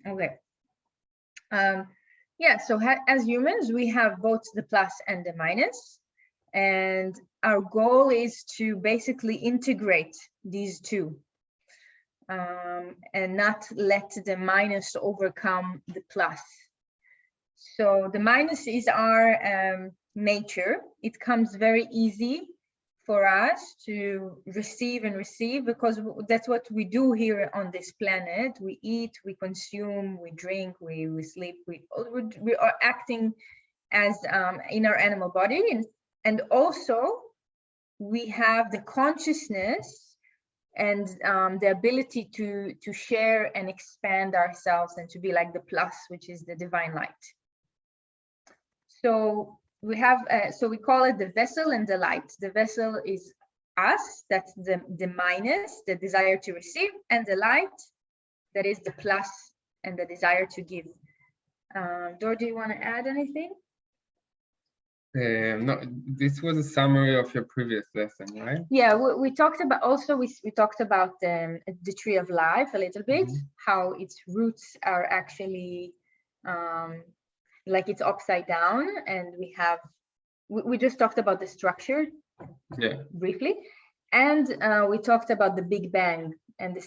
Okay. Yeah, so as humans, we have both the plus and the minus. And our goal is to basically integrate these two and not let the minus overcome the plus. So the minus is our nature. It comes very easy for us to receive and receive because that's what we do here on this planet. We eat, we consume, we drink, we sleep, we are acting as in our animal body. And also we have the consciousness and the ability to share and expand ourselves and to be like the plus, which is the divine light. So we have, so we call it the vessel and the light. The vessel is us, that's the minus, the desire to receive, and the light, that is the plus and the desire to give. Dor, do you want to add anything? No, this was a summary of your previous lesson, right? Yeah, we talked about also we talked about the tree of life a little bit, how its roots are actually like it's upside down, and we just talked about the structure briefly, and we talked about the Big Bang and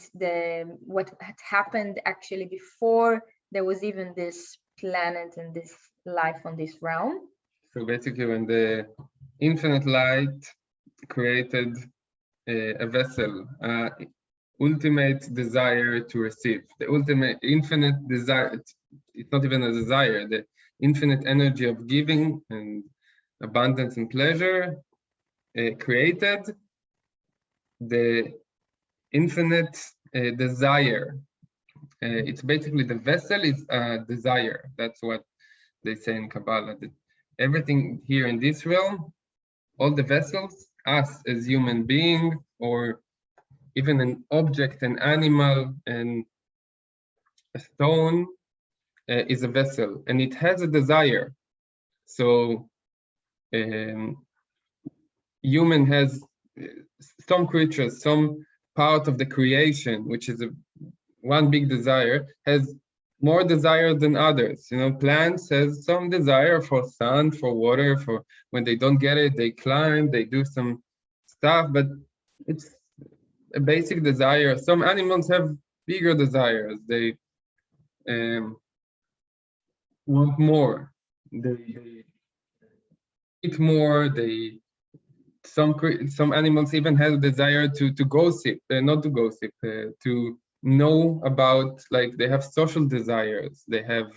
what had happened actually before there was even this planet and this life on this realm. So basically, when the infinite light created a vessel, ultimate desire to receive, the ultimate infinite desire, it's not even a desire, the infinite energy of giving and abundance and pleasure created the infinite desire. It's basically the vessel is desire. That's what they say in Kabbalah. That everything here in this realm, all the vessels, us as human being, or even an object, an animal, and a stone is a vessel, and it has a desire. So human has some creatures, some part of the creation, which is one big desire, has more desire than others. You know, plants has some desire for sun, for water, for when they don't get it, they climb, they do some stuff, but it's a basic desire. Some animals have bigger desires. They want more. They eat more. Some animals even have desire to gossip, not to gossip, to know about, like they have social desires. They have,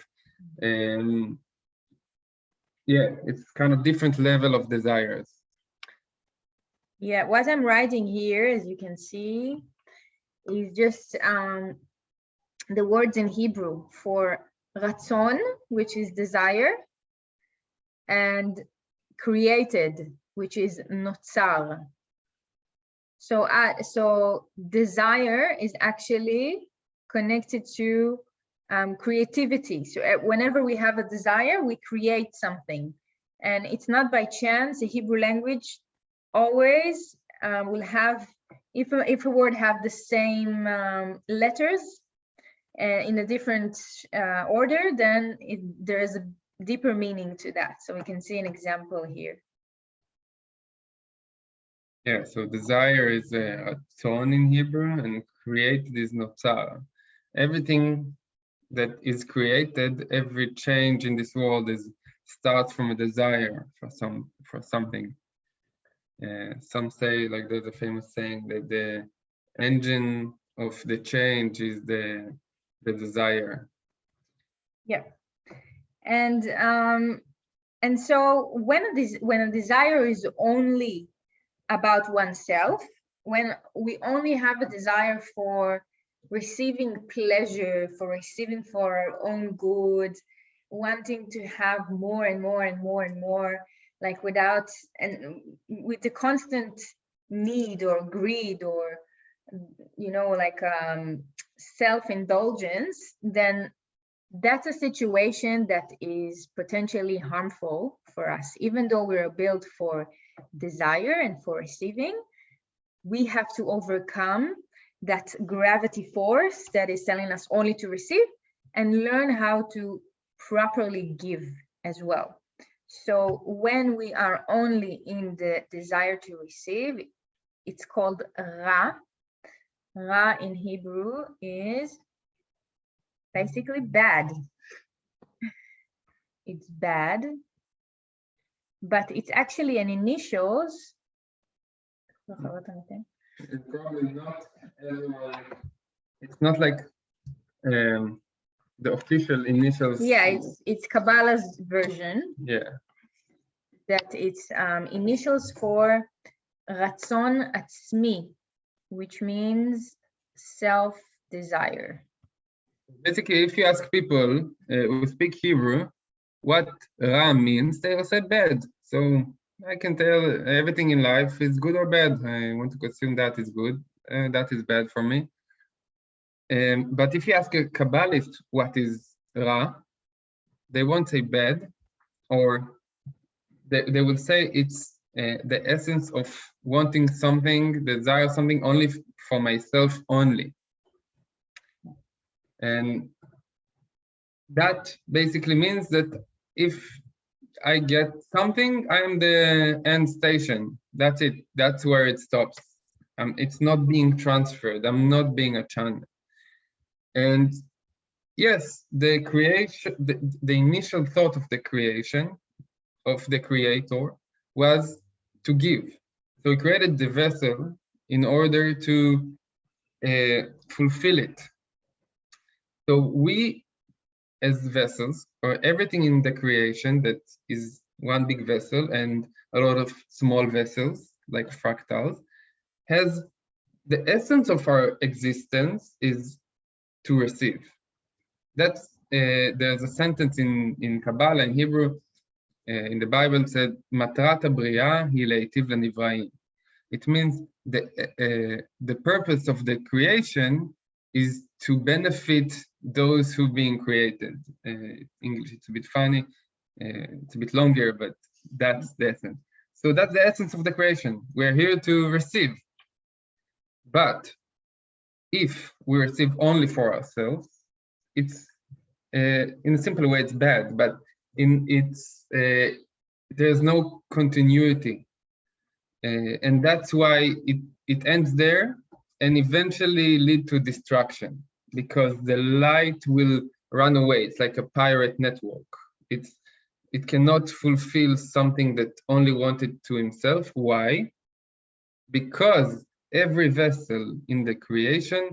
yeah, it's kind of different level of desires. Yeah, what I'm writing here, as you can see, is just the words in Hebrew for ratzon, which is desire, and created, which is notzar. So desire is actually connected to creativity. So whenever we have a desire, we create something, and it's not by chance. The Hebrew language always will have, if a word have the same letters in a different order, then there is a deeper meaning to that. So we can see an example here. Yeah, so desire is a tone in Hebrew, and created is notzar. Everything that is created, every change in this world starts from a desire for something. Some say, like there's a famous saying, that the engine of the change is the desire. Yeah, and so when a desire is only about oneself, when we only have a desire for receiving pleasure, for our own good, wanting to have more and more and more and more, like without, and with the constant need or greed or, you know, like self-indulgence, then that's a situation that is potentially harmful for us. Even though we're built for desire and for receiving, we have to overcome that gravity force that is telling us only to receive, and learn how to properly give as well. So when we are only in the desire to receive, it's called Ra. Ra in Hebrew is basically bad. It's bad, but it's actually an initials. It's probably not everyone. It's not like the official initials. Yeah, it's Kabbalah's version. Yeah. That it's initials for Ratzon Atzmi, which means self-desire. Basically, if you ask people who speak Hebrew what Ra means, they will say bad. So I can tell everything in life is good or bad. I want to consume that is good, that is bad for me. But if you ask a Kabbalist what is Ra, they won't say bad, or they will say it's the essence of wanting something, desire something only for myself only. And that basically means that if I get something, I'm the end station. That's it. That's where it stops. It's not being transferred. I'm not being a channel. And yes, the creation, the initial thought of the creation, of the creator, was to give. So he created the vessel in order to fulfill it. So we, as vessels, or everything in the creation that is one big vessel and a lot of small vessels, like fractals, has the essence of our existence is to receive. That's there's a sentence in Kabbalah, in Hebrew, in the Bible said, "Matrat habriya hi leitiv lenivraim." It means the purpose of the creation is to benefit those who are being created. English, it's a bit funny, it's a bit longer, but that's the essence. So that's the essence of the creation. We're here to receive. But if we receive only for ourselves, it's in a simple way, it's bad, but there's no continuity. And that's why it ends there and eventually lead to destruction, because the light will run away. It's like a pirate network. It cannot fulfill something that only wanted to himself. Why? Because every vessel in the creation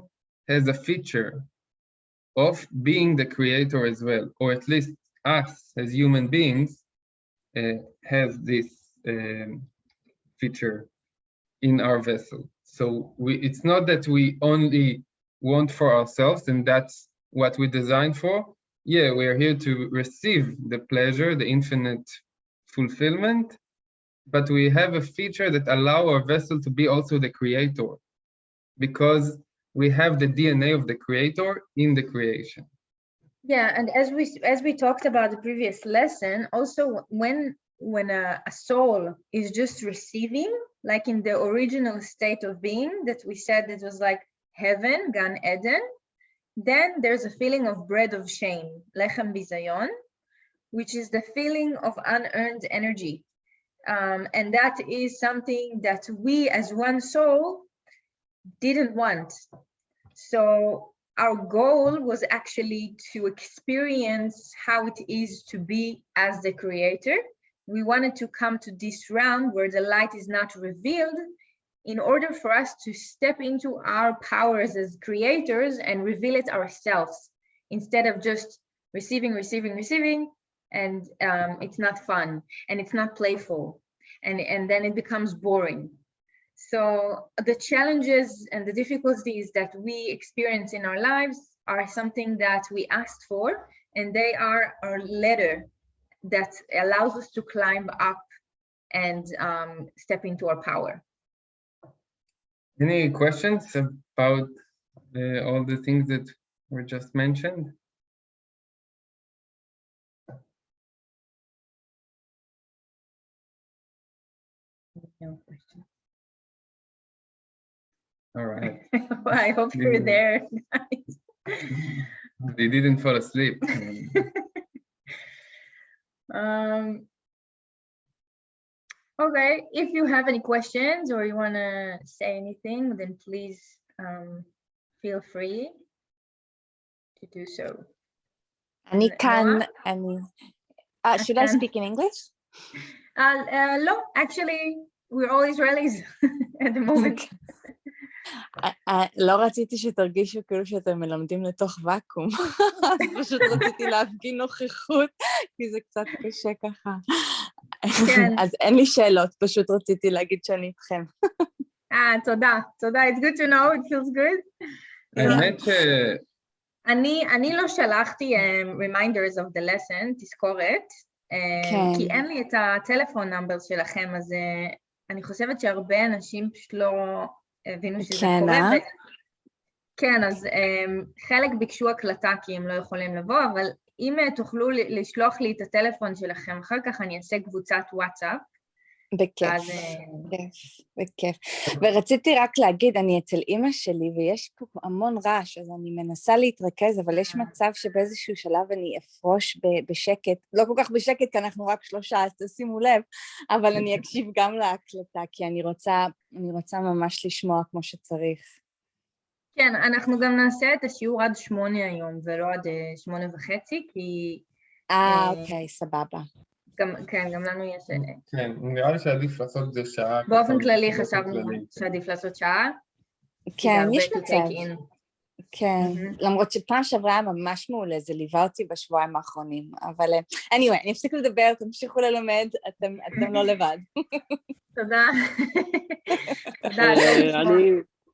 has a feature of being the creator as well, or at least us as human beings have this feature in our vessel. So it's not that we only want for ourselves and that's what we designed for. Yeah, we are here to receive the pleasure, the infinite fulfillment, but we have a feature that allow our vessel to be also the creator, because we have the DNA of the creator in the creation. Yeah, and as we talked about the previous lesson, also when a soul is just receiving, like in the original state of being that we said it was like heaven, Gan Eden, then there's a feeling of bread of shame, Lechem Bizayon, which is the feeling of unearned energy. And that is something that we as one soul didn't want. So our goal was actually to experience how it is to be as the creator. We wanted to come to this round where the light is not revealed in order for us to step into our powers as creators and reveal it ourselves, instead of just receiving, and it's not fun and it's not playful, and then it becomes boring. So the challenges and the difficulties that we experience in our lives are something that we asked for, and they are our ladder that allows us to climb up and step into our power. Any questions about all the things that were just mentioned? No question. All right. I hope you're there. They didn't fall asleep. Okay, if you have any questions or you want to say anything, then please feel free to do so. אני כאן, Noah? should I speak in English? No, actually, we're all Israelis at the moment. לא רציתי שתרגישו כאילו שאתם מלמדים לתוך ואקום, אז פשוט רציתי להפגין נוכחות, כי זה קצת קשה ככה. אז אין לי שאלות, פשוט רציתי להגיד שאני איתכם. תודה, תודה, it's good to know, it feels good. האמת ש... אני לא שלחתי reminders of the lesson, תזכורת, כי אין לי את הטלפון נאמבר שלכם, אז אני חושבת שהרבה אנשים פשוט לא הבינו שזה קורה. כן, אז חלק ביקשו הקלטה כי הם לא יכולים לבוא, אבל אם תוכלו לשלוח לי את הטלפון שלכם, אחר כך אני אעשה קבוצת וואטסאפ. בכיף, בכיף. ורציתי רק להגיד, אני אצל אמא שלי, ויש פה המון רעש, אז אני מנסה להתרכז, אבל יש מצב שבאיזשהו שלב אני אפרוש בשקט, לא כל כך בשקט, כי אנחנו רק 3, אז תשימו לב, אבל אני אקשיב גם להקלטה, כי אני רוצה ממש לשמוע כמו שצריך. כן, אנחנו גם נעשה את השיעור עד 8 היום, ולא עד 8:30, כי... אוקיי, סבבה. כן, גם לנו יש... כן, נראה לי שעדיף לעשות את זה שעה. באופן כללי חשבנו שעדיף לעשות שעה. כן, יש מצב. כן, למרות שפעם שעברה היה ממש מעולה, זה ליווה אותי בשבועיים האחרונים, אבל anyway, אני אפסיק לדבר, תמשיכו ללמד, אתם לא לבד. תודה.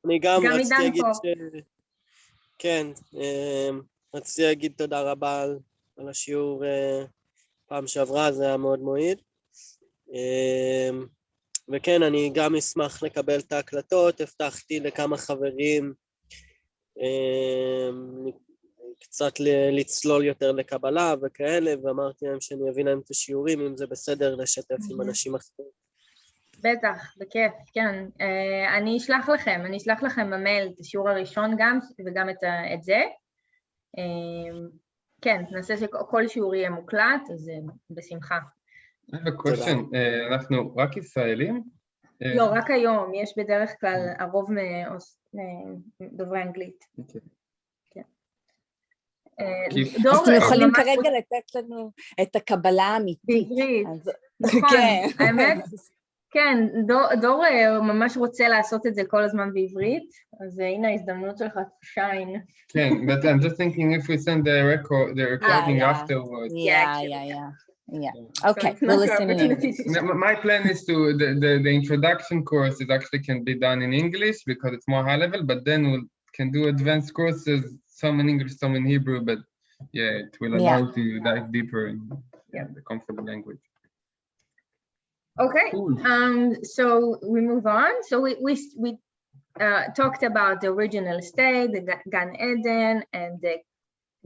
אני גם רציתי להגיד כן, רציתי להגיד תודה רבה על השיעור פעם שעברה, זה היה מאוד מועיל. וכן, אני גם אשמח לקבל את ההקלטות, הבטחתי לכמה חברים קצת לצלול יותר לקבלה וכאלה, ואמרתי להם שאני אביא להם את השיעורים, אם זה בסדר לשתף עם אנשים אחרים. בטח, בכיף, כן. אני אשלח לכם במייל את השיעור הראשון גם, וגם את זה. כן, נעשה שכל שיעור יהיה מוקלט, אז בשמחה. I have a question, אנחנו רק ישראלים? לא, רק היום, יש בדרך כלל הרוב דוברי אנגלית. אז אתם יכולים כרגע לתת לנו את הקבלה האמיתית. בעברית, נכון, האמת, כן, דור ממש רוצה לעשות את זה כל הזמן בעברית, אז הנה ההזדמנות שלך, שיין. כן, but I'm just thinking if we send the recording afterwards. Yeah. Okay, we'll listen in English. My plan is the introduction course actually can be done in English because it's more high level, but then we can do advanced courses, some in English, some in Hebrew, but yeah, it will allow you to dive deeper in the comfortable language. Okay, so we move on. So we talked about the original state, the Gan Eden, and the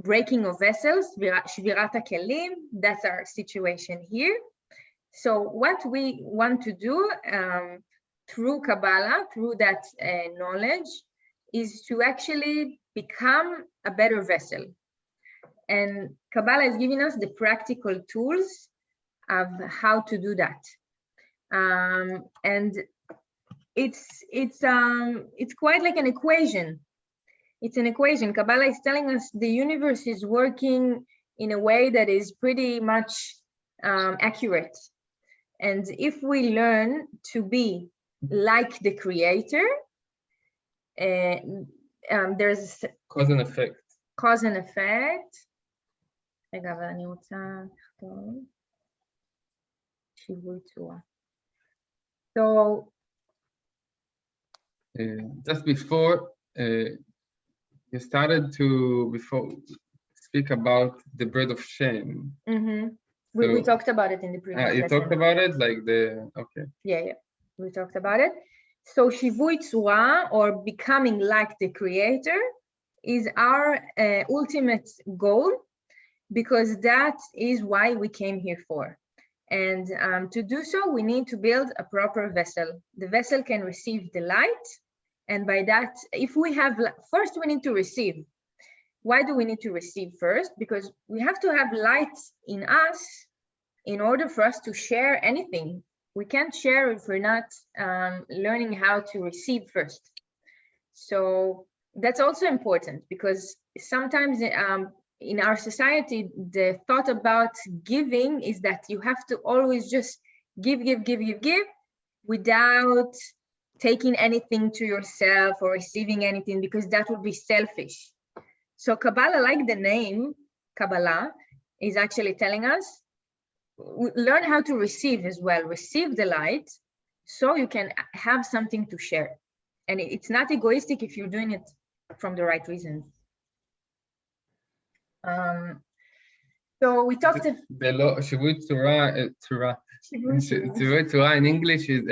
breaking of vessels, Shvirat HaKelim. That's our situation here. So what we want to do through Kabbalah, through that knowledge, is to actually become a better vessel. And Kabbalah is giving us the practical tools of how to do that. And it's quite like an equation. It's an equation. Kabbalah is telling us the universe is working in a way that is pretty much accurate. And if we learn to be like the creator, there's cause and effect. Cause and effect. רגע, אבל אני רוצה לכתוב. שיווי צורה. So, just before you started to speak about the bird of shame. Mm-hmm. We talked about it in the previous lesson. You talked about it, like okay. Yeah, we talked about it. So shivui tzura, or becoming like the creator, is our ultimate goal, because that is why we came here for. And to do so, we need to build a proper vessel. The vessel can receive the light, And by that, if we have, first we need to receive. Why do we need to receive first? Because we have to have light in us in order for us to share anything. We can't share if we're not learning how to receive first. So that's also important, because sometimes in our society, the thought about giving is that you have to always just give without taking anything to yourself or receiving anything, because that would be selfish. So Kabbalah, like the name Kabbalah, is actually telling us, learn how to receive as well. Receive the light so you can have something to share. And it's not egoistic if you're doing it from the right reasons. So we talked about the law, Shivut Torah in English is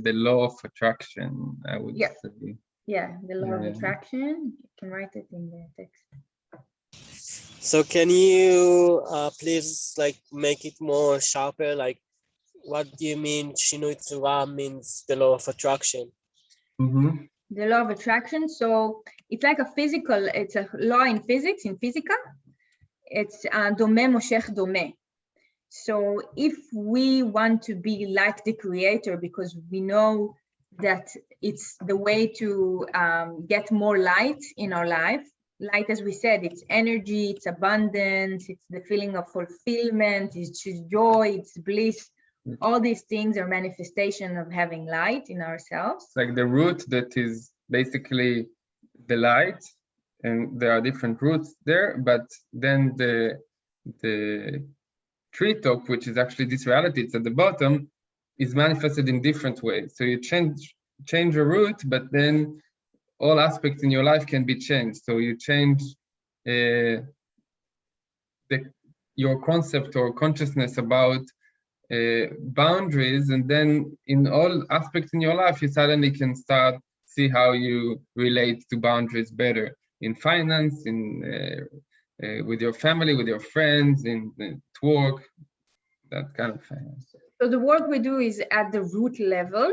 the law of attraction, I would say. Yeah, the law of attraction. You can write it in the text. So can you please like make it more sharper? Like, what do you mean Shinui Tzura means the law of attraction? Mm-hmm. The law of attraction. So it's like it's a law in physics, in physica. It's Domeh Moshech Domeh. So if we want to be like the creator, because we know that it's the way to get more light in our life. Light, as we said, it's energy, it's abundance, it's the feeling of fulfillment, it's just joy, it's bliss. All these things are manifestation of having light in ourselves. It's like the root that is basically the light, and there are different roots there, but then the treetop, which is actually this reality, it's at the bottom, is manifested in different ways. So you change a root, but then all aspects in your life can be changed. So you change your concept or consciousness about boundaries, and then in all aspects in your life, you suddenly can start see how you relate to boundaries better in finance, with your family, with your friends, in work, that kind of thing. So the work we do is at the root level.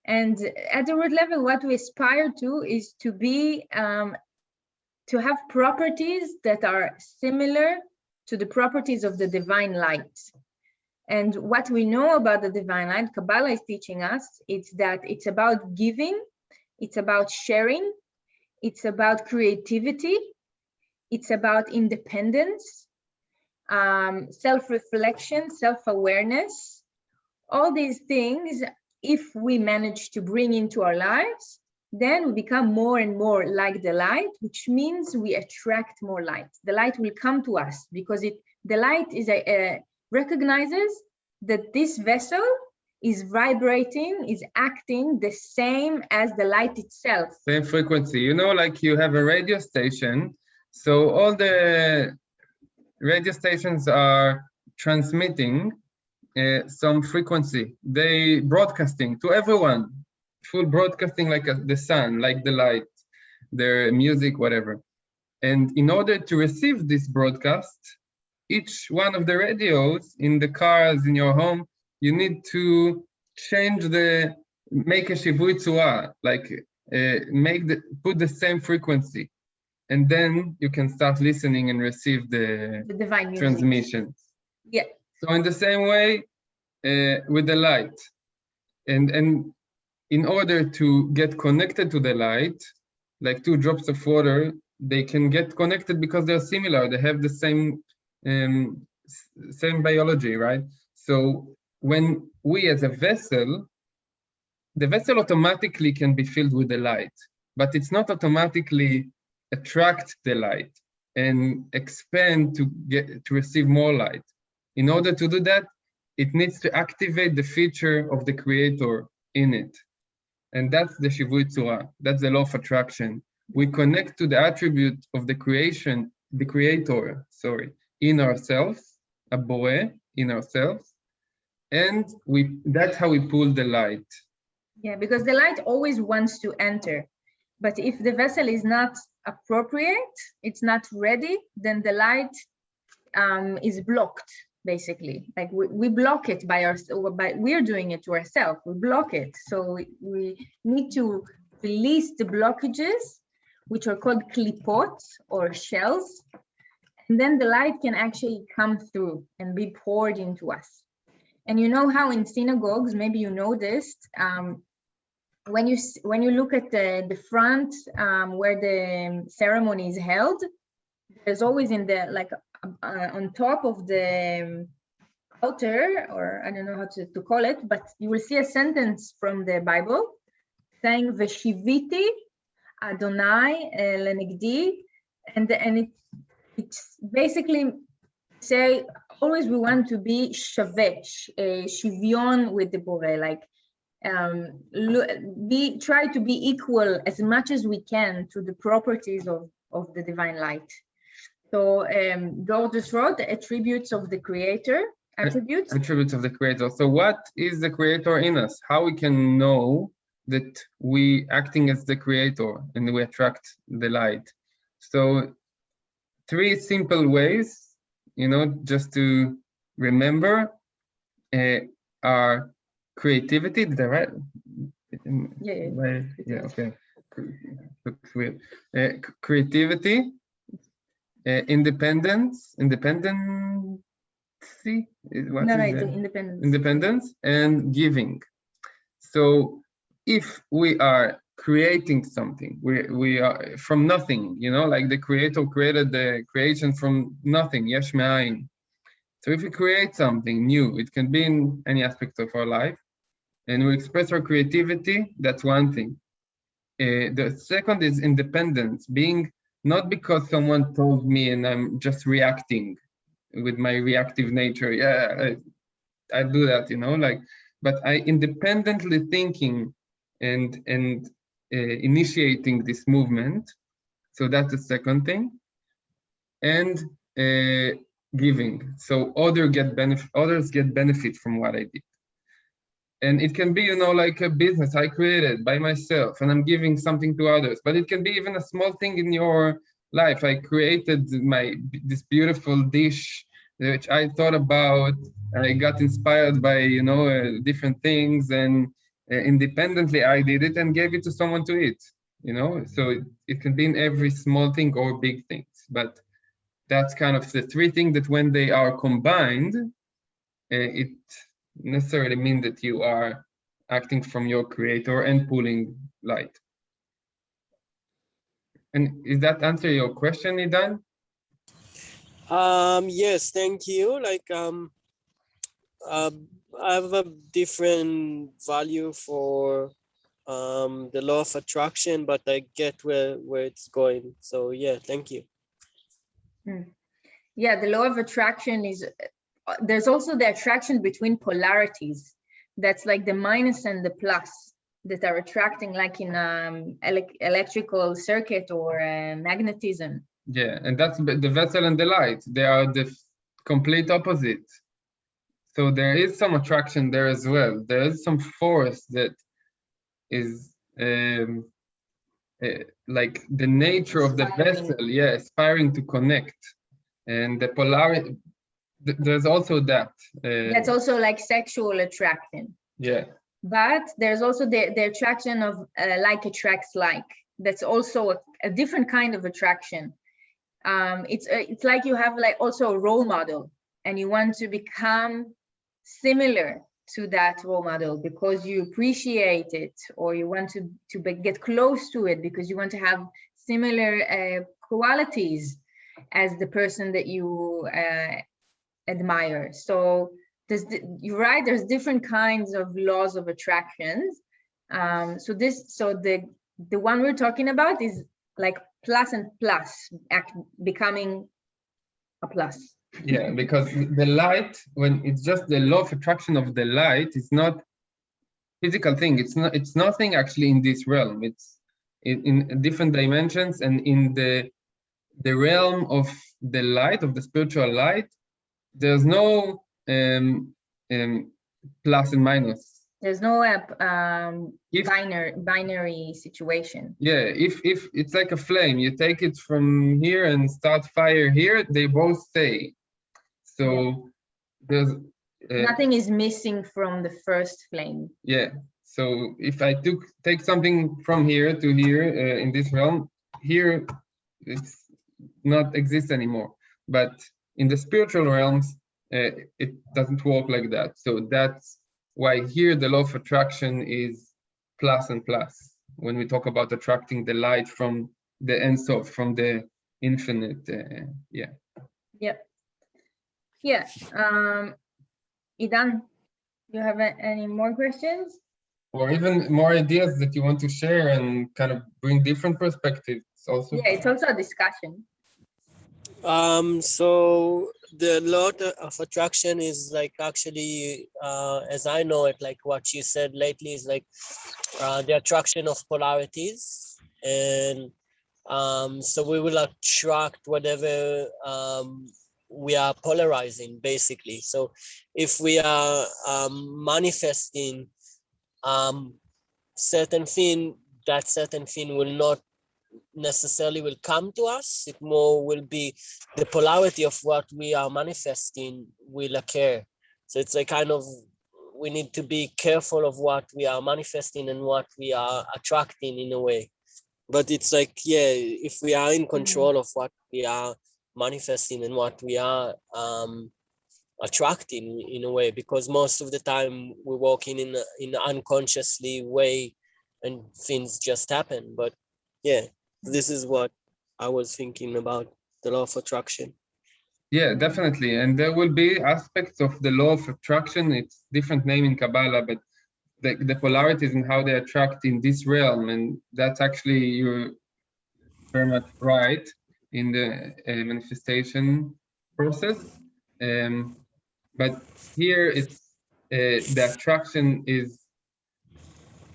And at the root level, what we aspire to is to be, to have properties that are similar to the properties of the divine light. And what we know about the divine light, Kabbalah is teaching us, it's that it's about giving, it's about sharing, it's about creativity, it's about independence, self-reflection, self-awareness. All these things, if we manage to bring into our lives, then we become more and more like the light, which means we attract more light. The light will come to us because the light is recognizes that this vessel is vibrating, is acting the same as the light itself. Same frequency. You know, like you have a radio station, so all the radio stations are transmitting some frequency. They broadcasting to everyone, full broadcasting like the sun, like the light, their music, whatever. And in order to receive this broadcast, each one of the radios in the cars, in your home, you need to change make a shivui tzura, like put the same frequency. And then you can start listening and receive the divine transmissions. Yeah. So in the same way, with the light, and in order to get connected to the light, like two drops of water, they can get connected because they're similar. They have the same biology, right? So when we as a vessel, the vessel automatically can be filled with the light, but it's not automatically attract the light and expand to receive more light. In order to do that, it needs to activate the feature of the creator in it. And that's the shivui tzura. That's the law of attraction. We connect to the attribute of the creator, in ourselves, a boreh, in ourselves. And that's how we pull the light. Yeah, because the light always wants to enter. But if the vessel is not appropriate, it's not ready, then the light is blocked, basically. Like we block it we're doing it to ourselves, we block it. So we need to release the blockages, which are called klipot or shells. And then the light can actually come through and be poured into us. And you know how in synagogues, maybe you noticed, when you look at the front where the ceremony is held, there's always in the on top of the altar, or I don't know how to call it, but you will see a sentence from the Bible saying "Veshiviti Adonai lenegdi," and it's basically say always we want to be shaveh, shivyon with the Borei, like try to be equal as much as we can to the properties of the divine light. So George just wrote the attributes of the creator. Attributes of the creator. So what is the creator in us? How we can know that we acting as the creator and we attract the light? So 3 simple ways, just to remember, are creativity. Did I write? Yeah. Okay. Looks weird. Creativity, independence. Independence and giving. So if we are creating something, we are from nothing, like the creator created the creation from nothing, yesh me'ayin. So if we create something new, it can be in any aspect of our life, and we express our creativity, that's one thing. The second is independence, being not because someone told me and I'm just reacting with my reactive nature. Yeah, I do that, but I independently thinking and initiating this movement. So that's the second thing. And giving. So others get benefit from what I did. And it can be, like a business I created by myself and I'm giving something to others, but it can be even a small thing in your life. I created this beautiful dish which I thought about. I got inspired by different things, and independently I did it and gave it to someone to eat. So it can be in every small thing or big things. But that's kind of the 3 things that when they are combined, it necessarily means that you are acting from your creator and pulling light. And is that answer your question, Idan? Yes, thank you. I have a different value for the law of attraction, but I get where it's going. So yeah, thank you. Yeah, the law of attraction is, there's also the attraction between polarities. That's like the minus and the plus that are attracting, like in electrical circuit or magnetism. Yeah, and that's the vessel and the light. They are the complete opposite. So there is some attraction there as well. There is some force that is like the nature of the vessel, aspiring to connect. And the polarity, there's also that. That's also like sexual attraction. Yeah. But there's also the attraction of like attracts like. That's also a different kind of attraction. It's like you have like also a role model, and you want to become similar to that role model because you appreciate it, or you want to get close to it because you want to have similar qualities as the person that you admire. So you're right, there's different kinds of laws of attractions. So the one we're talking about is like plus and plus becoming a plus. Yeah, because the light, when it's just the law of attraction of the light, it's not physical thing. It's nothing actually in this realm. It's in different dimensions, and in the realm of the light, of the spiritual light, there's no plus and minus. There's no binary situation. Yeah, if it's like a flame, you take it from here and start fire here, they both stay. So there's nothing is missing from the first flame. Yeah. So if I take something from here to here in this realm, here it's not exist anymore. But in the spiritual realms, it doesn't work like that. So that's why here the law of attraction is plus and plus. When we talk about attracting the light from the Ein Sof, from the infinite, yeah. Yep. Yeah. Idan, you have any more questions? Or even more ideas that you want to share and kind of bring different perspectives also? Yeah, it's also a discussion. So the law of attraction is like actually, as I know it, like what you said lately is like the attraction of polarities, and so we will attract whatever we are polarizing, basically. So if we are manifesting certain thing, that certain thing will not necessarily will come to us. It more will be the polarity of what we are manifesting will occur. So it's a kind of, we need to be careful of what we are manifesting and what we are attracting in a way. But it's like, yeah, if we are in control of what we are manifesting and what we are attracting in a way, because most of the time we're walking in an unconsciously way and things just happen. But yeah, this is what I was thinking about the law of attraction. Yeah, definitely. And there will be aspects of the law of attraction. It's different name in Kabbalah, but the polarities and how they attract in this realm. And that's actually, you're very much right in the manifestation process. But here it's the attraction is,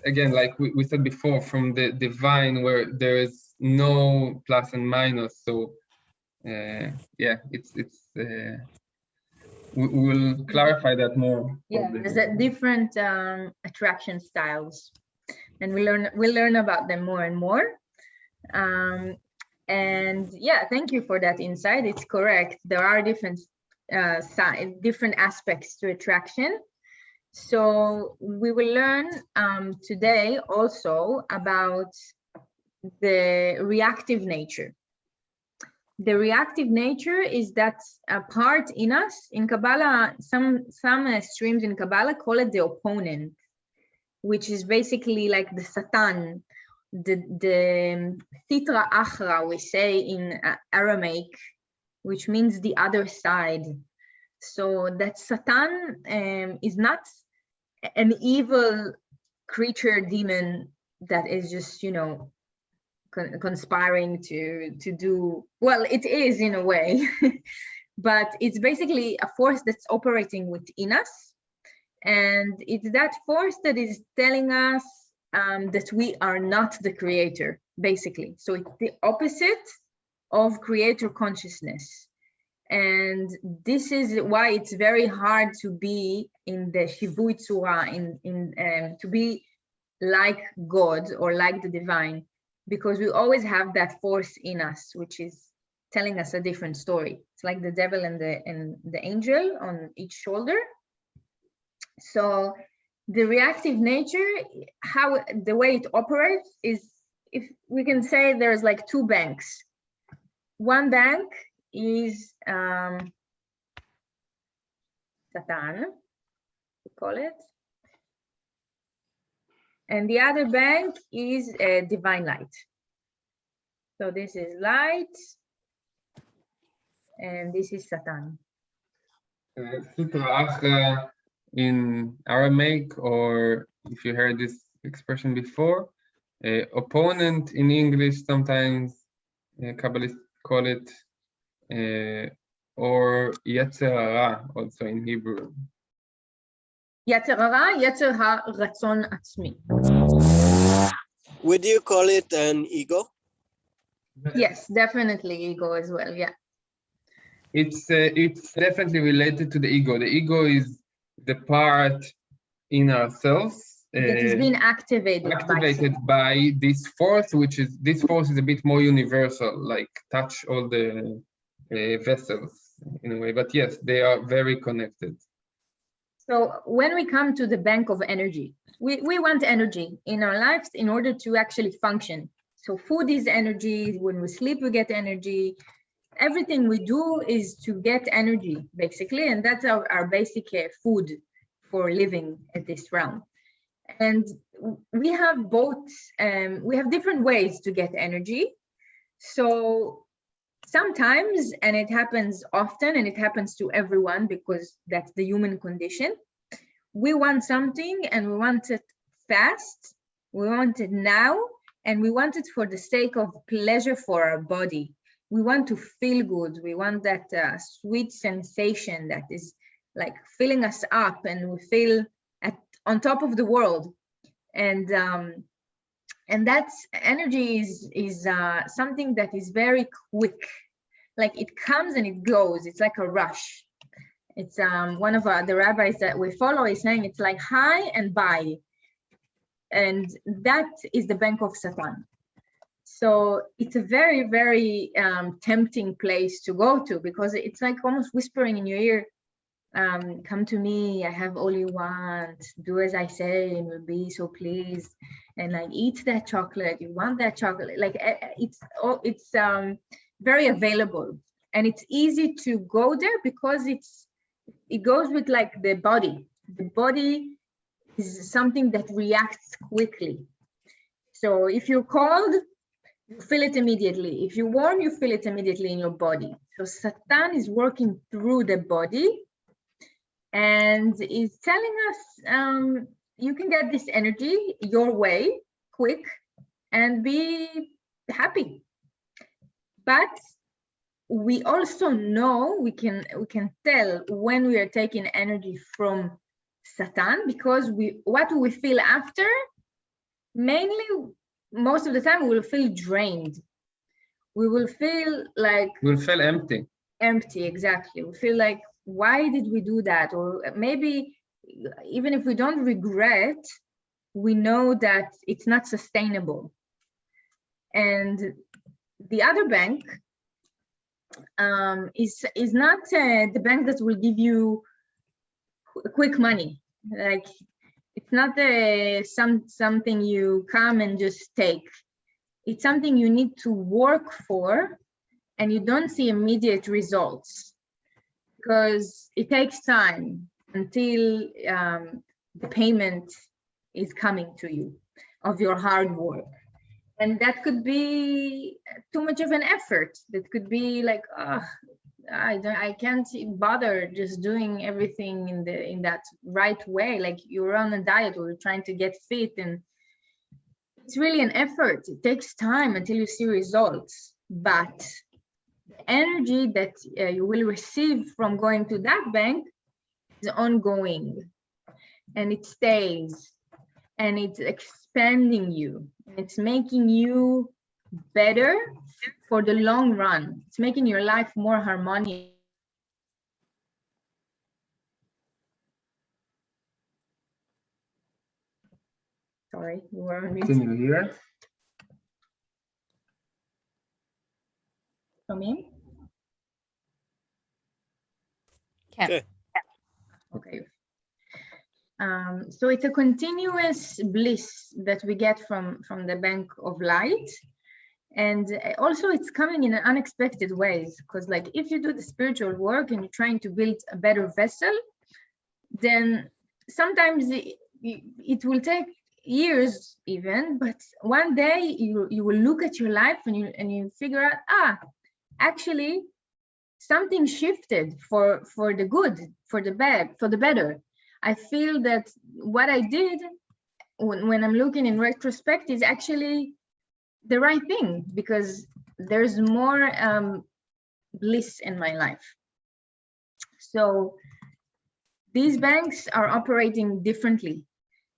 again, like we said before, from the divine, where there is no plus and minus. So yeah, we'll clarify that more. Yeah, there's a different attraction styles, and we'll learn about them more and more. And yeah, thank you for that insight. It's correct. There are different different aspects to attraction. So we will learn today also about the reactive nature. The reactive nature is that a part in us, in Kabbalah, some streams in Kabbalah call it the opponent, which is basically like the Satan, the Sitra Achra, we say in Aramaic, which means the other side. So that Satan is not an evil creature, demon that is just, you know, conspiring to do, well, it is in a way, but it's basically a force that's operating within us. And it's that force that is telling us that we are not the creator, basically. So it's the opposite of creator consciousness. And this is why it's very hard to be in the Shivui Tzura, to be like God or like the divine, because we always have that force in us, which is telling us a different story. It's like the devil and the angel on each shoulder. So the reactive nature, how the way it operates is, if we can say there's like two banks. One bank is Satan, we call it. And the other bank is divine light. So this is light, and this is Satan. Sitra Achra in Aramaic, or if you heard this expression before, opponent in English, sometimes Kabbalists call it, or Yetzer Hara also in Hebrew. Yetzer Hara, Yetzer HaRatzon Atzmi. Would you call it an ego? Yes, definitely ego as well, yeah. It's definitely related to the ego. The ego is the part in ourselves that is being activated by this force, which is, this force is a bit more universal, like touch all the vessels in a way. But yes, they are very connected. So when we come to the bank of energy, we want energy in our lives in order to actually function. So food is energy. When we sleep, we get energy. Everything we do is to get energy, basically, and that's our basic food for living at this realm. And we have both, we have different ways to get energy. So sometimes, and it happens often, and it happens to everyone because that's the human condition, we want something and we want it fast, we want it now, and we want it for the sake of pleasure for our body. We want to feel good. We want that sweet sensation that is like filling us up, and we feel on top of the world. And that's energy is something that is very quick. Like it comes and it goes. It's like a rush. It's one of the rabbis that we follow is saying it's like high and buy. And that is the bank of Satan. So it's a very, very tempting place to go to, because it's like almost whispering in your ear, come to me, I have all you want, do as I say and you'll be so pleased, and like eat that chocolate, you want that chocolate. Like it's very available, and it's easy to go there because it goes with like the body. The body is something that reacts quickly. So if you're cold, you feel it immediately. If you're warm, you feel it immediately in your body. So Satan is working through the body and is telling us, you can get this energy your way, quick, and be happy. But we also know, we can tell when we are taking energy from Satan, because what we feel after, mainly, most of the time, we will feel drained. We will feel like... We'll feel empty. Empty, exactly. We feel like, why did we do that? Or maybe even if we don't regret, we know that it's not sustainable. And the other bank is not the bank that will give you quick money. Like, it's not something you come and just take. It's something you need to work for, and you don't see immediate results because it takes time until the payment is coming to you of your hard work. And that could be too much of an effort. That could be like, I can't bother just doing everything in that right way. Like you're on a diet or you're trying to get fit, and it's really an effort. It takes time until you see results. But the energy that you will receive from going to that bank is ongoing, and it stays, and it's expanding you. It's making you better for the long run. It's making your life more harmonious. Sorry, you were on mute. Can you hear? Come in. Okay. Okay. So it's a continuous bliss that we get from the bank of light. And also it's coming in unexpected ways, because like if you do the spiritual work and you're trying to build a better vessel, then sometimes it will take years even, but one day you will look at your life and you figure out, actually something shifted for the good, for the bad, for the better. I feel that what I did when I'm looking in retrospect is actually the right thing, because there's more bliss in my life. So these banks are operating differently,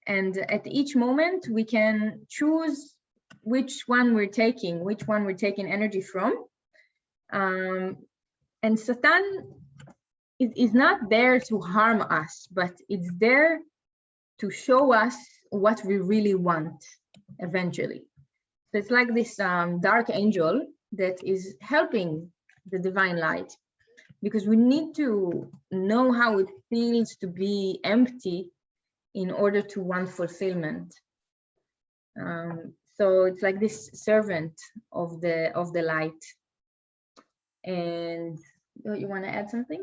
and at each moment we can choose which one we're taking energy from. And Satan is not there to harm us, but it's there to show us what we really want eventually. So it's like this dark angel that is helping the divine light because we need to know how it feels to be empty in order to want fulfillment. So it's like this servant of the light. And you want to add something?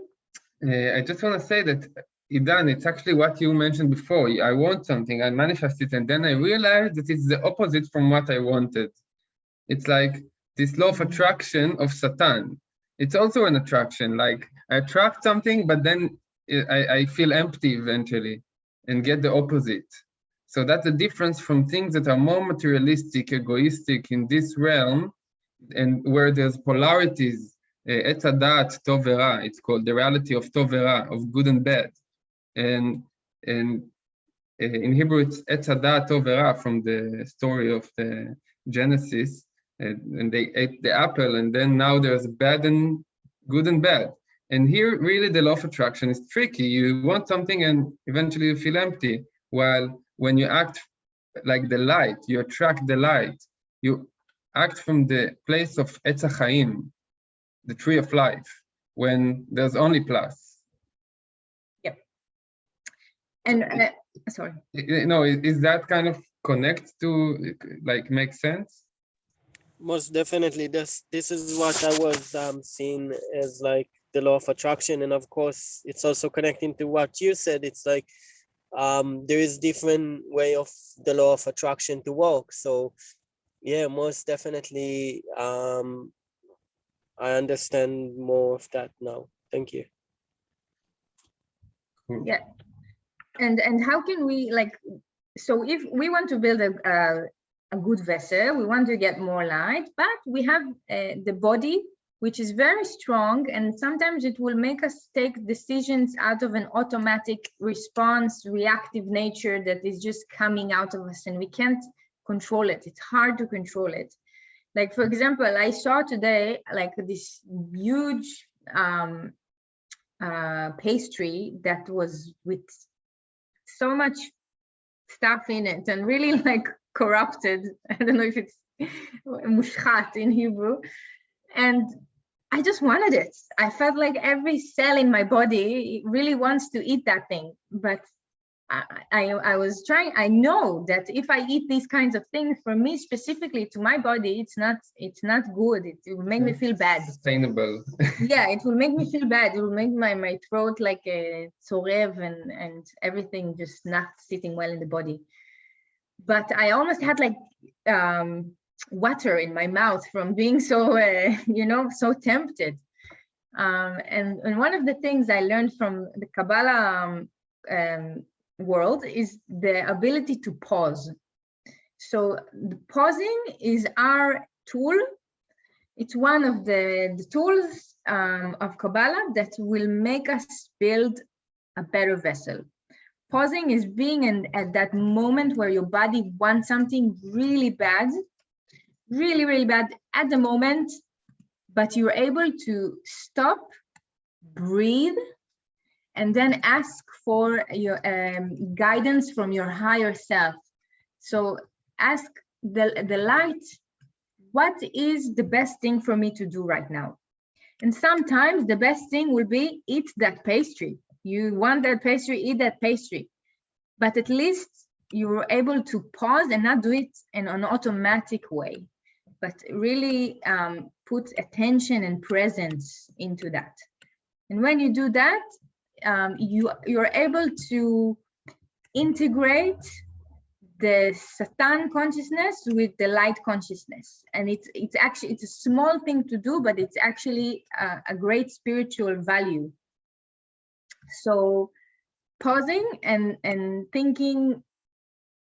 I just want to say that, Idan, it's actually what you mentioned before. I want something, I manifest it, and then I realized that it's the opposite from what I wanted. It's like this law of attraction of Satan. It's also an attraction, like I attract something, but then I feel empty eventually and get the opposite. So that's the difference from things that are more materialistic, egoistic in this realm, and where there's polarities, Etz Hadat, Tov V'Ra, it's called the reality of Tov V'Ra, of good and bad. And in Hebrew, it's Etz Hadat, Tov V'Ra, from the story of the Genesis. And they ate the apple, and then now there's bad and good and bad. And here, really, the law of attraction is tricky. You want something, and eventually you feel empty. While when you act like the light, you attract the light. You act from the place of Etz HaChaim, the tree of life, when there's only plus. Yep. And sorry. No, is that kind of connect to, like, make sense? Most definitely. This is what I was seeing as like the law of attraction, and of course it's also connecting to what you said. It's like there is different way of the law of attraction to work. So yeah, most definitely I understand more of that now. Thank you. Yeah. And how can we, like, so if we want to build a good vessel, we want to get more light, but we have the body, which is very strong, and sometimes it will make us take decisions out of an automatic response, reactive nature that is just coming out of us, and we can't control it. It's hard to control it. Like, for example, I saw today like this huge pastry that was with so much stuff in it and really like corrupted. I don't know if it's mushchat in Hebrew. And I just wanted it. I felt like every cell in my body really wants to eat that thing. But I was trying, I know that if I eat these kinds of things, for me specifically, to my body, it's not good. It will make me feel bad. Sustainable. Yeah, it will make me feel bad. It will make my throat like a tzorev and everything just not sitting well in the body. But I almost had like water in my mouth from being so, so tempted. And one of the things I learned from the Kabbalah world is the ability to pause. So the pausing is our tool. It's one of the tools of Kabbalah that will make us build a better vessel. Pausing is being at that moment where your body wants something really bad, really, really bad at the moment, but you're able to stop, breathe, and then ask for your guidance from your higher self. So ask the light, what is the best thing for me to do right now? And sometimes the best thing will be eat that pastry. You want that pastry, eat that pastry. But at least you were able to pause and not do it in an automatic way, but really put attention and presence into that. And when you do that, you're able to integrate the Satan consciousness with the light consciousness. And it's a small thing to do, but it's actually a great spiritual value. So pausing and thinking,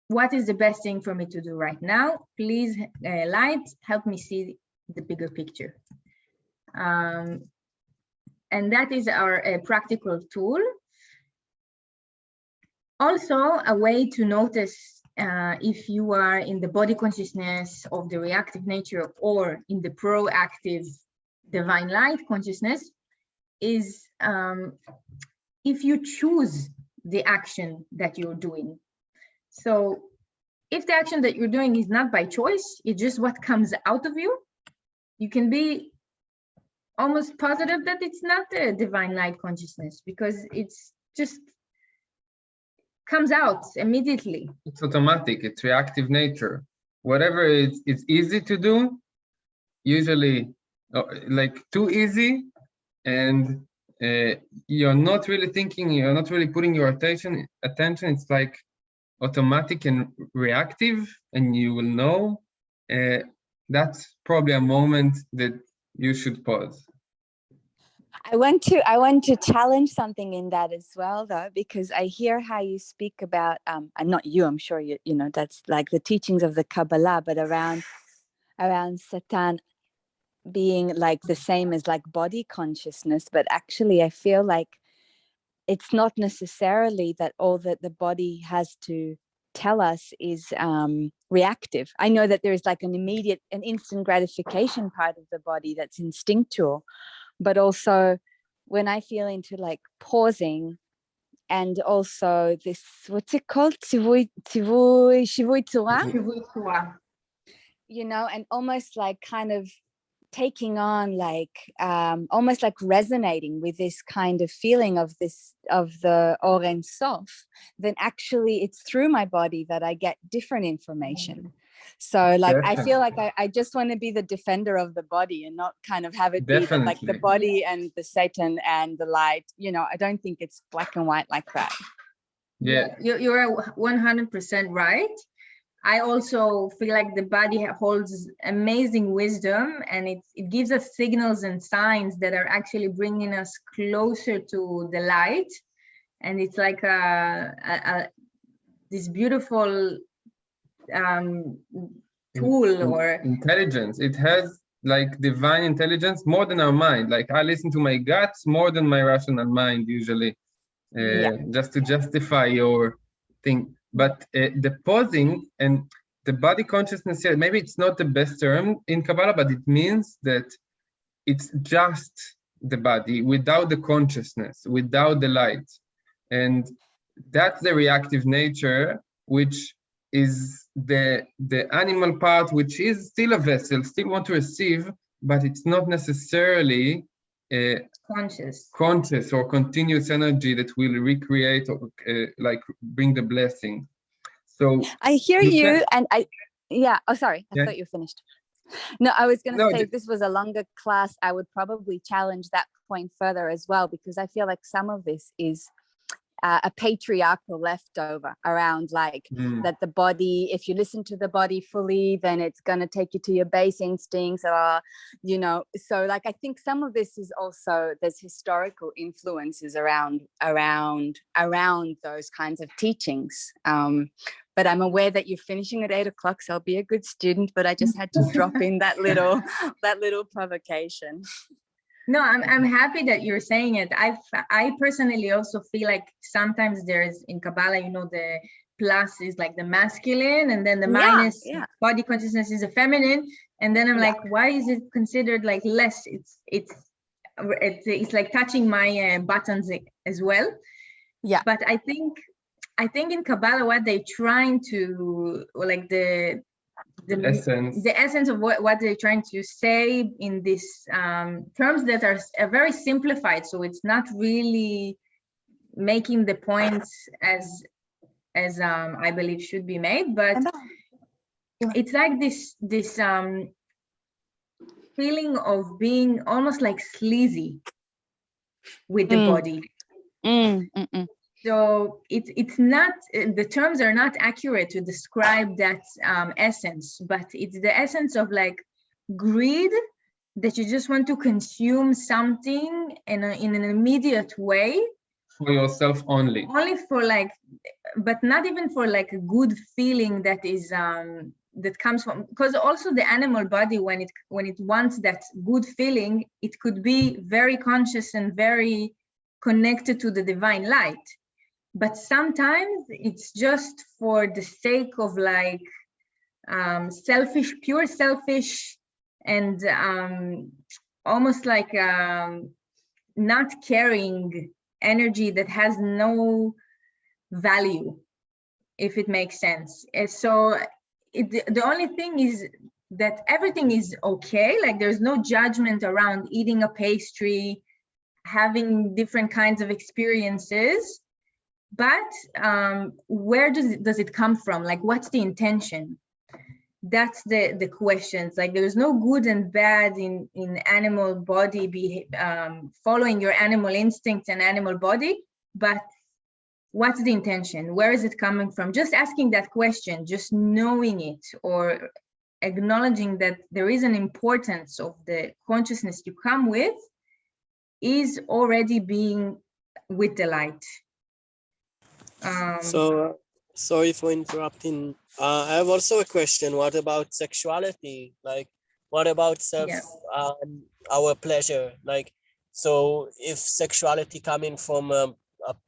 what is the best thing for me to do right now? Please, light, help me see the bigger picture. And that is our practical tool. Also, a way to notice if you are in the body consciousness of the reactive nature or in the proactive divine light consciousness is if you choose the action that you're doing. So if the action that you're doing is not by choice, it's just what comes out of you, you can be almost positive that it's not the divine light consciousness, because it's just comes out immediately. It's automatic, it's reactive nature. Whatever it's easy to do, usually like too easy, and you're not really thinking, you're not really putting your attention, it's like automatic and reactive, and you will know. That's probably a moment that you should pause. I want to challenge something in that as well, though, because I hear how you speak about, and not you, I'm sure you know that's like the teachings of the Kabbalah, but around Satan being like the same as like body consciousness. But actually, I feel like it's not necessarily that all that the body has to tell us is reactive. I know that there is like an instant gratification part of the body that's instinctual, but also when I feel into like pausing, and also this, what's it called? Shivui Tzura, you know, and almost like kind of taking on like almost like resonating with this kind of feeling of the Or Ein Sof, then actually it's through my body that I get different information. So like I feel like I just want to be the defender of the body and not kind of have it be that, like the body and the Satan and the light, you know. I don't think it's black and white like that. Yeah, you're 100% right. I also feel like the body holds amazing wisdom, and it gives us signals and signs that are actually bringing us closer to the light. And it's like this beautiful tool or intelligence. It has like divine intelligence more than our mind. Like I listen to my guts more than my rational mind usually, just to justify your thing. But the pausing and the body consciousness here, maybe it's not the best term in Kabbalah, but it means that it's just the body without the consciousness, without the light. And that's the reactive nature, which is the animal part, which is still a vessel, still want to receive, but it's not necessarily conscious or continuous energy that will recreate or like bring the blessing. So I hear you, and I sorry, I thought you finished. No, I was going to say, if this was a longer class, I would probably challenge that point further as well, because I feel like some of this is a patriarchal leftover around like that the body, if you listen to the body fully, then it's going to take you to your base instincts, or you know. So like I think some of this is also, there's historical influences around those kinds of teachings. But I'm aware that you're finishing at 8 o'clock, so I'll be a good student, but I just had to drop in that little provocation. No, I'm happy that you're saying it. I personally also feel like sometimes there's in Kabbalah, you know, the plus is like the masculine, and then the minus body consciousness is a feminine. And then I'm like, why is it considered like less? It's like touching my buttons as well. Yeah. But I think in Kabbalah, what they're trying to, like the essence of what they're trying to say in these terms that are very simplified, so it's not really making the points as I believe should be made, but it's like this feeling of being almost like sleazy with the body. So it's not, the terms are not accurate to describe that essence, but it's the essence of like greed, that you just want to consume something in an immediate way. For yourself only. Only for like, but not even for like a good feeling that is that comes from, because also the animal body, when it wants that good feeling, it could be very conscious and very connected to the divine light. But sometimes it's just for the sake of like pure selfish, and almost like not caring energy that has no value, if it makes sense. And so the only thing is that everything is okay, like there's no judgment around eating a pastry, having different kinds of experiences, but where does it come from? Like, what's the intention? That's the questions. Like, there's no good and bad in animal body, following your animal instincts and animal body, but what's the intention? Where is it coming from? Just asking that question, just knowing it, or acknowledging that there is an importance of the consciousness you come with, is already being with the light. So sorry for interrupting. I have also a question. What about sexuality? Like, what about our pleasure? Like, so if sexuality coming from a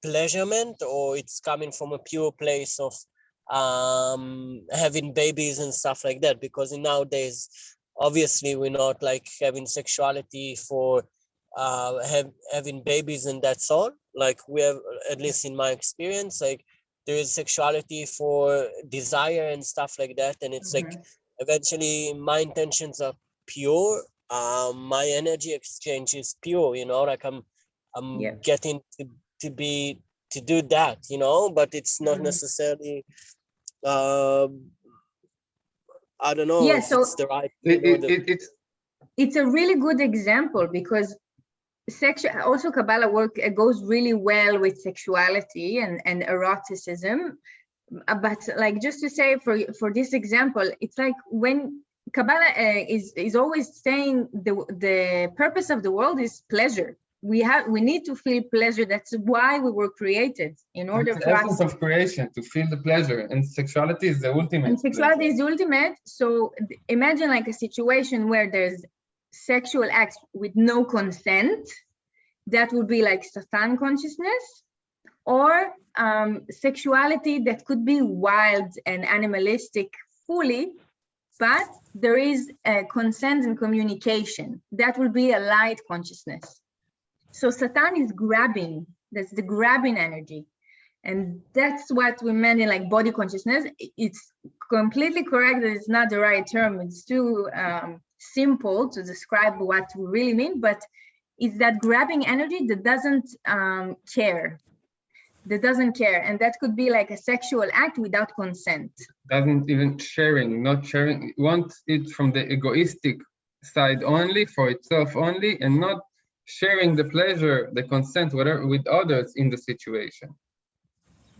pleasurement, or it's coming from a pure place of having babies and stuff like that? Because nowadays, obviously, we're not like having sexuality for having babies and that's all. Like, we have, at least in my experience, like there is sexuality for desire and stuff like that, and it's like eventually my intentions are pure, my energy exchange is pure, you know, like I'm getting to do that, you know, but it's not necessarily I don't know if so it's the right it's a really good example, because also Kabbalah work goes really well with sexuality and eroticism. But like, just to say for this example, it's like when Kabbalah is always saying the purpose of the world is pleasure. We need to feel pleasure. That's why we were created, in order for the essence of creation, to feel the pleasure, and sexuality is the ultimate. And sexuality is the ultimate. So imagine like a situation where there's sexual acts with no consent. That would be like Satan consciousness, or sexuality that could be wild and animalistic fully, but there is consent and communication. That will be a light consciousness. So Satan is grabbing. That's the grabbing energy. And that's what we meant in like body consciousness. It's completely correct that it's not the right term. It's too simple to describe what we really mean, but it's that grabbing energy that doesn't care. And that could be like a sexual act without consent. Doesn't even not sharing, wants it from the egoistic side only, for itself only, and not sharing the pleasure, the consent, whatever, with others in the situation.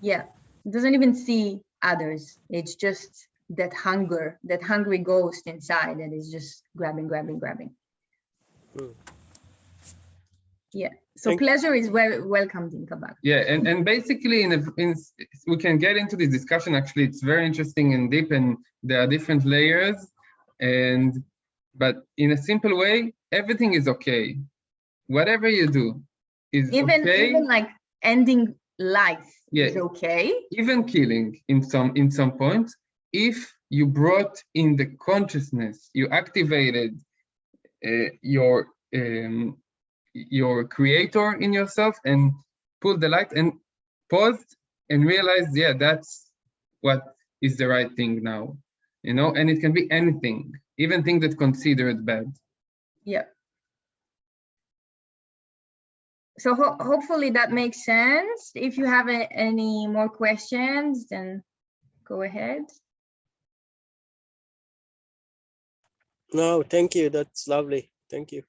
Yeah, it doesn't even see others. It's just that hunger, that hungry ghost inside that is just grabbing. Yeah, so pleasure is welcomed in Kabbalah. Yeah, and basically we can get into this discussion. Actually, it's very interesting and deep, and there are different layers, but in a simple way, everything is okay. Whatever you do is okay. Even like ending life is okay. Even killing in some point, if you brought in the consciousness, you activated your creator in yourself and pulled the light and paused and realized, yeah, that's what is the right thing now, you know. And it can be anything, even things that considered bad. Yeah. So hopefully that makes sense. If you have any more questions, then go ahead. No, thank you. That's lovely. Thank you.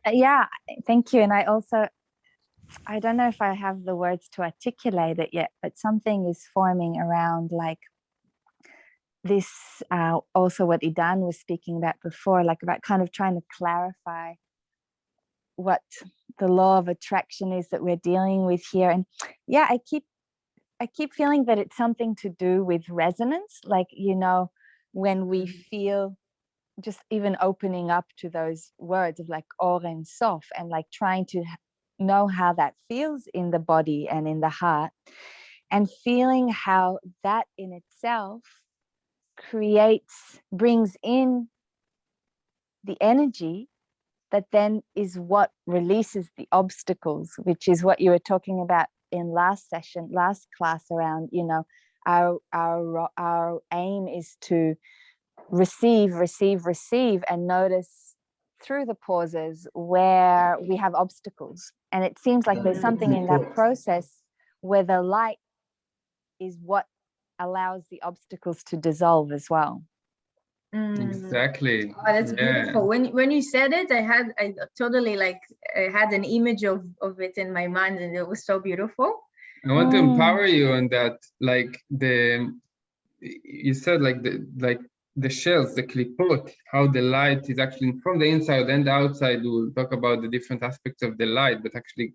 Yeah, thank you. And I don't know if I have the words to articulate it yet, but something is forming around like this, also what Idan was speaking about before, like about kind of trying to clarify what the law of attraction is that we're dealing with here. And yeah, I keep feeling that it's something to do with resonance, like, you know, when we feel just even opening up to those words of like Or and Sof, and like trying to know how that feels in the body and in the heart, and feeling how that in itself brings in the energy that then is what releases the obstacles, which is what you were talking about in last class around, you know, our aim is to receive, and notice through the pauses where we have obstacles. And it seems like there's something in that process where the light is what allows the obstacles to dissolve as well. Exactly. Oh, that's beautiful. When you said it, I totally I had an image of it in my mind, and it was so beautiful. I want to empower you on that. You said the shells, the klipot, how the light is actually from the inside and the outside. We'll talk about the different aspects of the light, but actually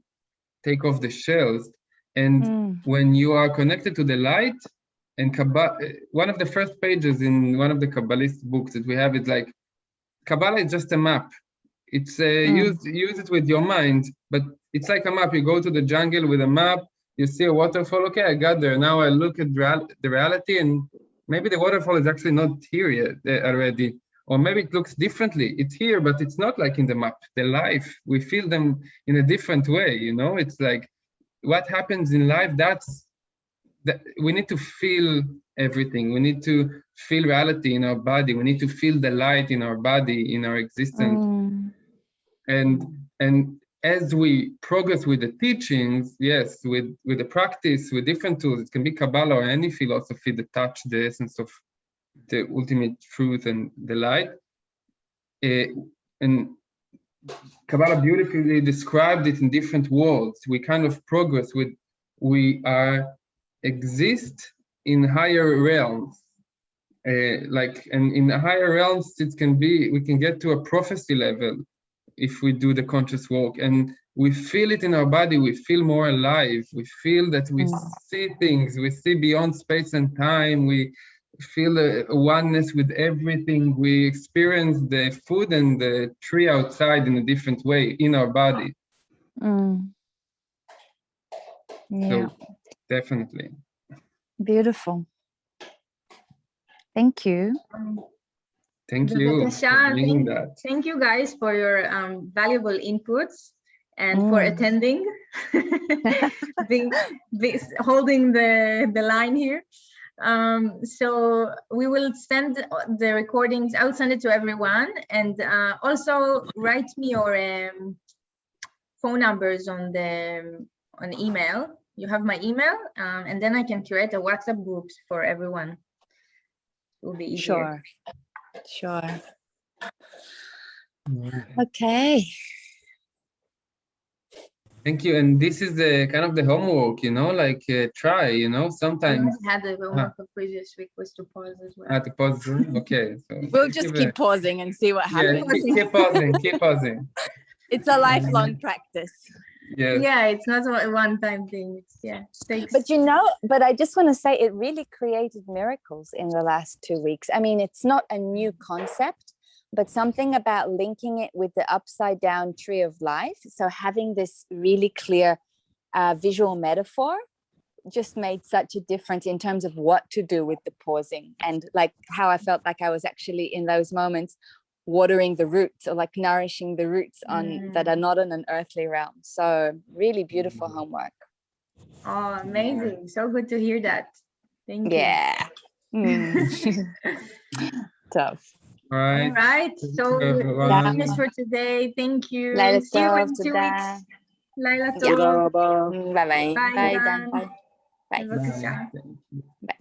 take off the shells. And when you are connected to the light, and one of the first pages in one of the Kabbalist books that we have is like, Kabbalah is just a map. It's use it with your mind, but it's like a map. You go to the jungle with a map, you see a waterfall. Okay, I got there. Now I look at the reality, and maybe the waterfall is actually not here yet already, or maybe it looks differently. It's here, but it's not like in the map. The life, we feel them in a different way. It's like what happens in life. We need to feel everything. We need to feel reality in our body. We need to feel the light in our body, in our existence. And as we progress with the teachings, yes, with the practice, with different tools, it can be Kabbalah or any philosophy that touch the essence of the ultimate truth and the light. And Kabbalah beautifully described it in different worlds. We kind of progress we exist in higher realms. And in higher realms, we can get to a prophecy level if we do the conscious work, and we feel it in our body. We feel more alive. We feel that we see things. We see beyond space and time. We feel a oneness with everything. We experience the food and the tree outside in a different way in our body. Yeah. So definitely. Beautiful. Thank you. Thank you for bringing that. Thank you guys for your valuable inputs and for attending, holding the line here. So we will send the recordings. I'll send it to everyone, and also write me your phone numbers on email. You have my email, and then I can create a WhatsApp group for everyone. It will be easier. Sure. Okay. Thank you. And this is the kind of the homework, try, sometimes. I had the homework of previous week was to pause as well. To pause. Okay. So we'll just keep pausing and see what happens. Yeah, keep pausing. It's a lifelong practice. Yes. Yeah, it's not a one-time thing. Thanks. But I just want to say it really created miracles in the last 2 weeks. I mean, it's not a new concept, but something about linking it with the upside down tree of life. So having this really clear visual metaphor just made such a difference in terms of what to do with the pausing, and like how I felt like I was actually in those moments watering the roots, or like nourishing the roots that are not in an earthly realm. So really beautiful homework. Oh, amazing. So good to hear that. Thank you. Yeah. Tough. All right. So that's it for today. Thank you. See you in 2 weeks. Laila Tov. Bye-bye. Bye. Bye. Bye. Bye.